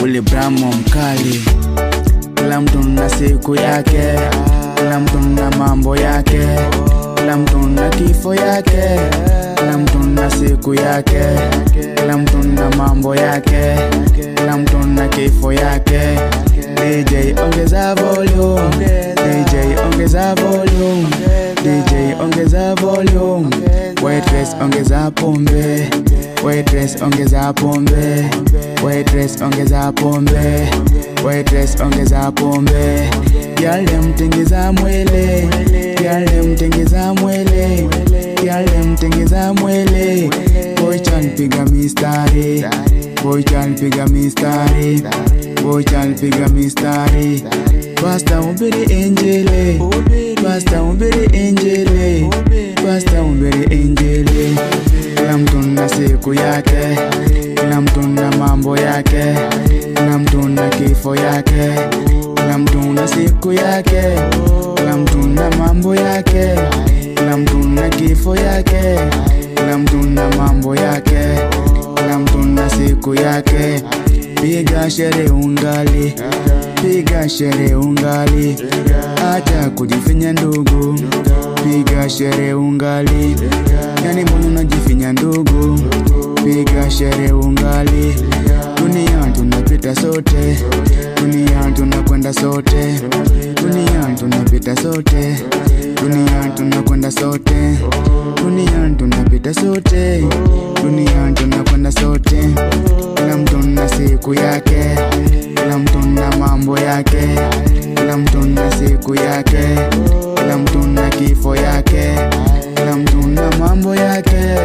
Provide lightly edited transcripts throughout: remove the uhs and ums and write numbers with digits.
Willy Bramo mkali. Kila mtu na siku yake, kila mtu na mambo yake, kila mtu na kifo yake, kila mtu na siku yake, kila mtu na mambo yake, kila mtu na kifo yake. DJ ongeza volume, DJ ongeza volume, DJ ongeza volume. Waitress ongeza pombe, waitress ongeza pombe, waitress ongeza pombe, waitress ongeza pombe. Yale mtengeza mwele, yale mtengeza mwele, yale mtengeza mwele. Boy chan piga mistari, boy chan piga mistari, boy chan piga mistari. Pasta umbere angele, pasta umbere angele, pasta umbere angele. Kila mtu na siku yake, kila mtu na mambo yake, kila mtu na kifo yake, kila mtu na siku yake, kila mtu na mambo yake, kila mtu na kifo yake, kila mtu na mambo yake, kila mtu na siku yake. Piga shere ungali, piga shere ungali, acha kujifinya ndugu. Piga shere ungali, yani mbona unajifinya ndugu? Piga shere ungali. Dunia tunapita sote, dunia tunakwenda sote, dunia tunapita sote, dunia tunakwenda sote, dunia tunapita sote, dunia tunakwenda sote. Kila mtu na siku yake, kila mtu na mambo yake, kila mtu na siku yake, kila mtu na kifo yake, kila mtu na mambo yake,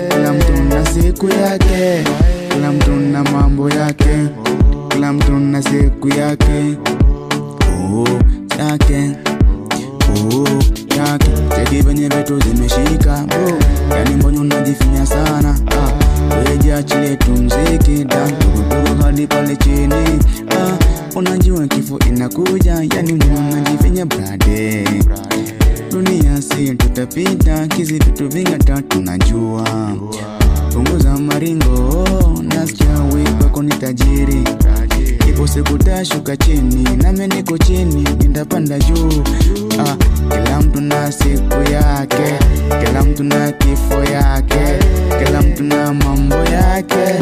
kila mtu na siku yake, kila mtu na mambo yake, kila mtu na siku yake. Yake yake. Cheki venye vitu zimeshika bro, yani mbona unajifinya sana? Wewe achilie tu mziki dogo hadi pale chini. Unajua kifo inakuja, yani mbona unajifinya brade? Dunia si tutapita, kizi vitu vingata tunajua. Punguza maringo, nasikia wiko ni tajiri. Ipo siku tashuka chini, nami niko chini, nitapanda juu. Kila mtu na siku yake, kila mtu na kifo yake, kila mtu na mambo yake,